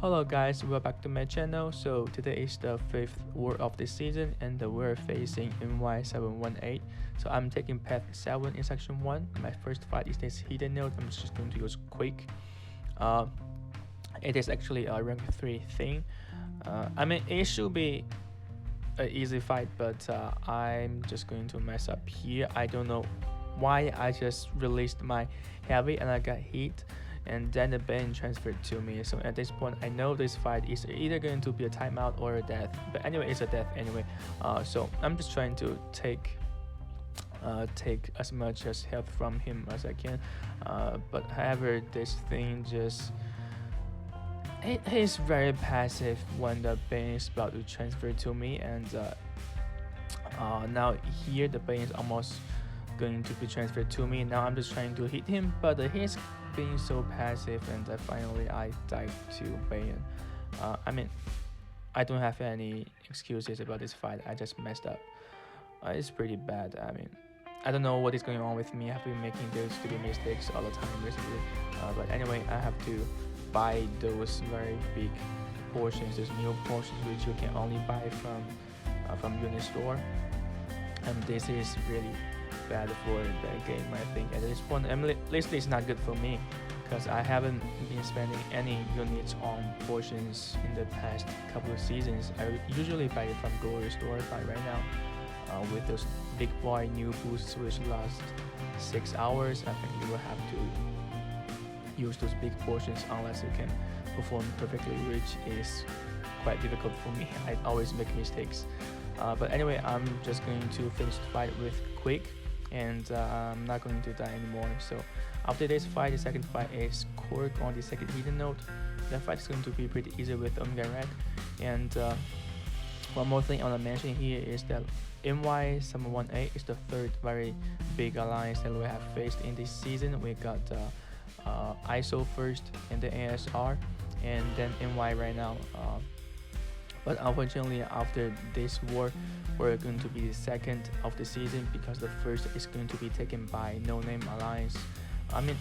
Hello guys, welcome back to my channel. So today is the 5th war of this season and we're facing NY718. So I'm taking path 7 in section 1. My first fight is this hidden node. I'm just going to use quick. It is actually a rank 3 thing. I mean it should be an easy fight, but I'm just going to mess up here. I don't know why I just released my heavy and I got hit, and then the ban transferred to me. So at this point I know this fight is either going to be a timeout or a death, but anyway it's a death anyway. So I'm just trying to take as much as health from him as I can, but however this thing just he's very passive when the ban is about to transfer to me, and now here the ban is almost going to be transferred to me. Now I'm just trying to hit him, but he's being so passive, and finally I died to ban. I mean I don't have any excuses about this fight. I just messed up. It's pretty bad. I mean I don't know what is going on with me. I've been making those stupid mistakes all the time recently, but anyway I have to buy those very big portions, those new portions which you can only buy from unit store, and this is really bad for the game. I think at this point, at least it's not good for me, because I haven't been spending any units on portions in the past couple of seasons. I usually buy it from Glory store, but right now with those big boy new boosts which last 6 hours, I think you will have to use those big portions unless you can perform perfectly, which is quite difficult for me. I always make mistakes, but anyway I'm just going to finish the fight with quick, and I'm not going to die anymore. So after this fight, the second fight is Cork on the second hidden node. That fight is going to be pretty easy with Omega Red. And one more thing I want to mention here is that NY718 is the third very big alliance that we have faced in this season. We got ISO first, and then ASR, and then NY right now. But unfortunately after this war we're going to be the second of the season, because the first is going to be taken by No Name Alliance. I mean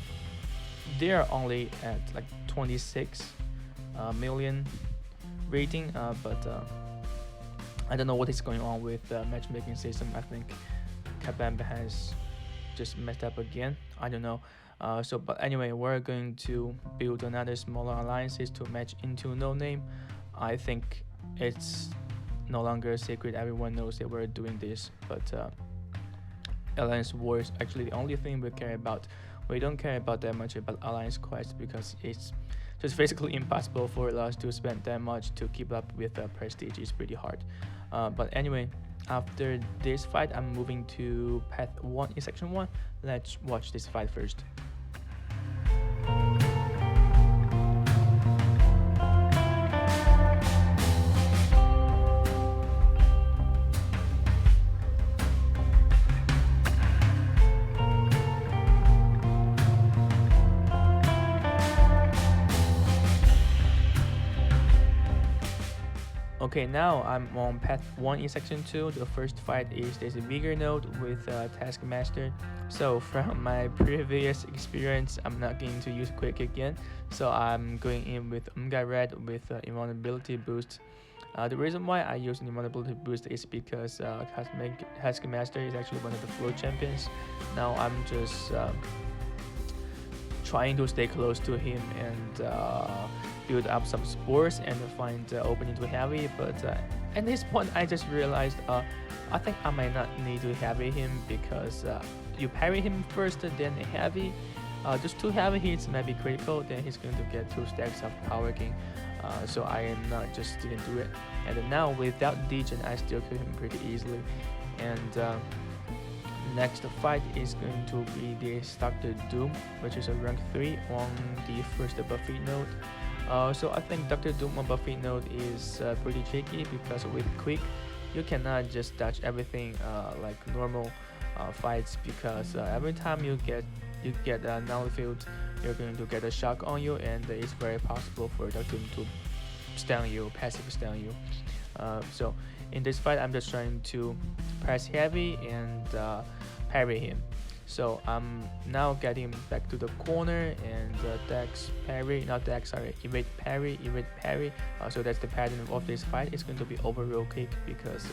they are only at like 26 million rating, but I don't know what is going on with the matchmaking system. I think Kabamba has just messed up again. I don't know. But anyway, we're going to build another smaller alliances to match into No Name. I think it's no longer a secret. Everyone knows that we're doing this, but alliance war is actually the only thing we care about. We don't care about that much about alliance quests, because it's just basically impossible for us to spend that much to keep up with the prestige. It's pretty hard. But anyway, after this fight I'm moving to path 1 in section 1. Let's watch this fight first. Okay, now I'm on path 1 in section 2. The first fight is this bigger node with Taskmaster. So from my previous experience, I'm not going to use quick again. So I'm going in with Omega Red with invulnerability boost. The reason why I use invulnerability boost is because Taskmaster is actually one of the flow champions. Now I'm just trying to stay close to him and build up some spores and find opening to heavy, but at this point I just realized I think I might not need to heavy him, because you parry him first then heavy. Just 2 heavy hits might be critical, then he's going to get 2 stacks of power king. So I am not just didn't do it, and now without degen I still kill him pretty easily. And next fight is going to be this Dr. Doom, which is a rank 3 on the first Buffy node. So I think Dr. Doom on Buffy node is pretty tricky, because with quick you cannot just dodge everything like normal fights, because every time you get a null field you're going to get a shock on you, and it's very possible for Dr. Doom to stun you, passive stun you. So in this fight I'm just trying to press heavy and parry him. So I'm now getting back to the corner and Dex parry, not Dex, sorry, evade parry, evade parry. So that's the pattern of this fight. It's going to be over roll kick because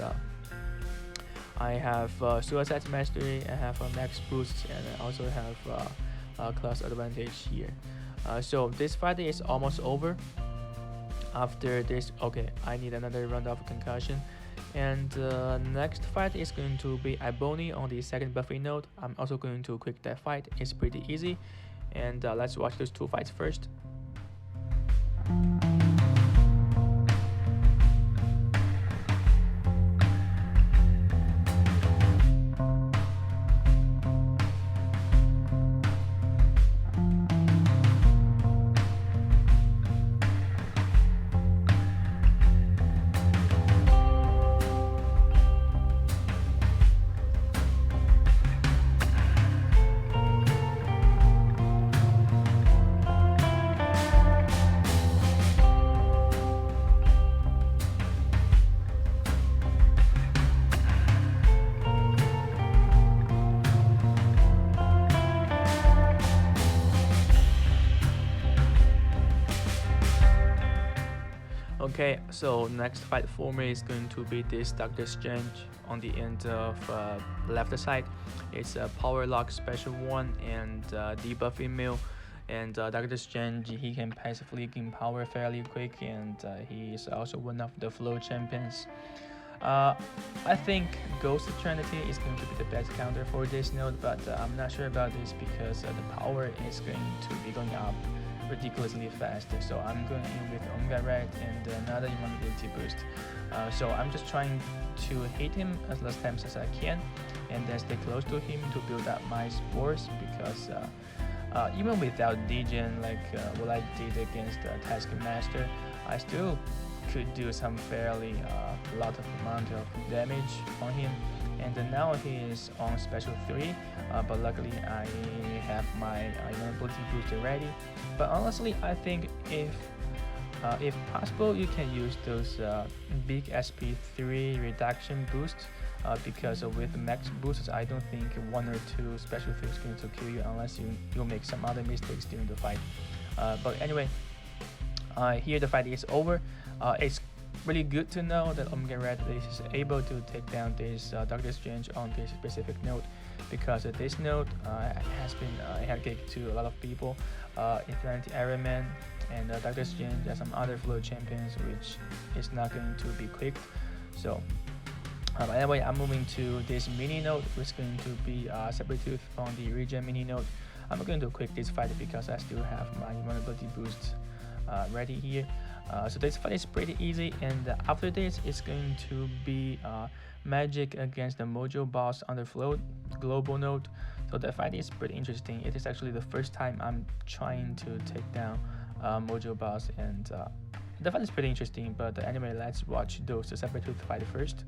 I have Suicide Mastery, I have a max boost, and I also have class advantage here. So this fight is almost over. After this, okay, I need another round of concussion. And next fight is going to be Iboni on the second buffet node. I'm also going to quick that fight. It's pretty easy. And let's watch those two fights first. Okay, so next fight for me is going to be this Dr. Strange on the end of left side. It's a power lock special 1 and debuffing mill. And Dr. Strange, he can passively gain power fairly quick, and he is also one of the flow champions. I think Ghost Trinity is going to be the best counter for this node, but I'm not sure about this because the power is going to be going up ridiculously fast. So I'm going in with Omega Red and another invulnerability boost. So I'm just trying to hit him as last times as I can, and then stay close to him to build up my spores, because even without degen, like what I did against Taskmaster, I still could do some fairly lot of amount of damage on him. And now he is on special 3, but luckily I have my invulnerability booster ready. But honestly, I think if possible, you can use those big SP3 reduction boosts, because with max boosts, I don't think 1 or 2 special 3 is going to kill you unless you make some other mistakes during the fight. But anyway, here the fight is over. It's really good to know that Omega Red is able to take down this Doctor Strange on this specific node, because this node has been a headache to a lot of people, Infinity Iron Man and Doctor Strange and some other flow champions, which is not going to be quick. So anyway, I'm moving to this mini node, which is going to be Sabertooth on the regen mini node. I'm going to quick this fight because I still have my invulnerability boost ready here. So this fight is pretty easy, and after this it's going to be Magic against the MOJO boss on the float global node. So the fight is pretty interesting. It is actually the first time I'm trying to take down MOJO boss, and the fight is pretty interesting. But anyway, let's watch those Sabertooth fight first.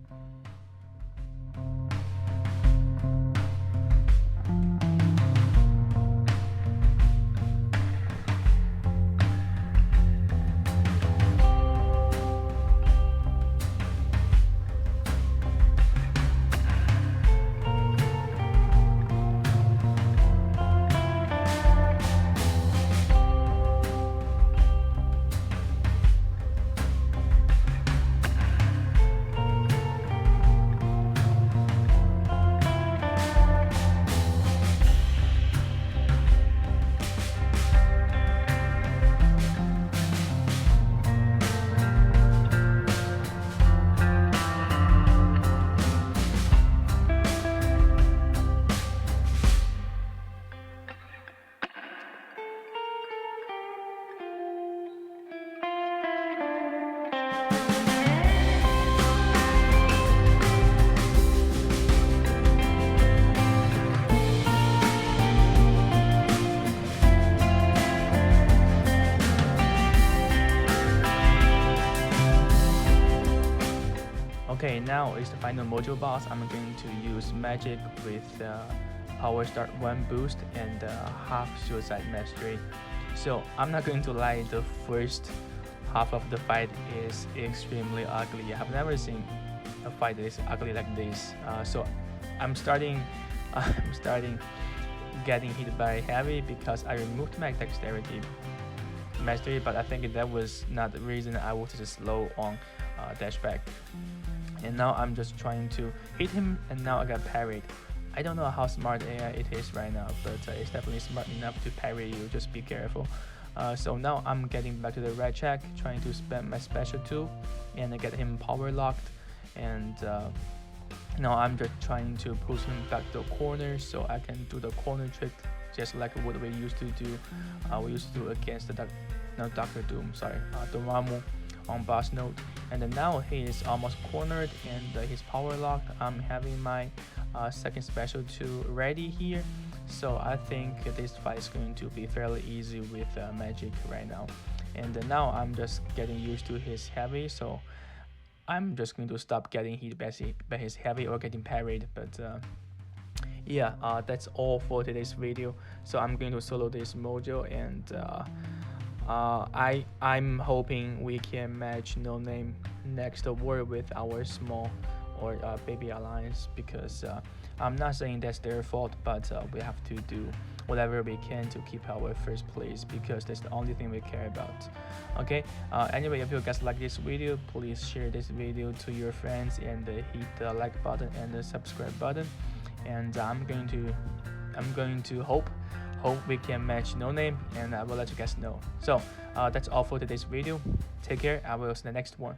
Okay, now is the final MOJO boss. I'm going to use Magic with Power Start 1 boost and half Suicide Mastery. So I'm not going to lie, the first half of the fight is extremely ugly. I have never seen a fight that is ugly like this. So I'm starting getting hit by heavy because I removed my dexterity mastery, but I think that was not the reason I was just slow on dash back. And now I'm just trying to hit him, and now I got parried. I don't know how smart AI it is right now, but it's definitely smart enough to parry you. Just be careful. So now I'm getting back to the right track, trying to spam my special tool and get him power locked. And now I'm just trying to push him back to the corner so I can do the corner trick, just like what we used to do. We used to do against the Dr. Doom, Doramu on boss node. And then now he is almost cornered and he's power locked. I'm having my second special tool ready here. So I think this fight is going to be fairly easy with magic right now. And now I'm just getting used to his heavy, so I'm just going to stop getting hit by his heavy or getting parried. But yeah, that's all for today's video. So I'm going to solo this MOJO, and I'm hoping we can match No Name next war with our small or baby alliance, because I'm not saying that's their fault, but we have to do whatever we can to keep our first place, because that's the only thing we care about. Okay, anyway, if you guys like this video, please share this video to your friends and hit the like button and the subscribe button. And I'm going to hope we can match No Name, and I will let you guys know. So that's all for today's video. Take care. I will see you in the next one.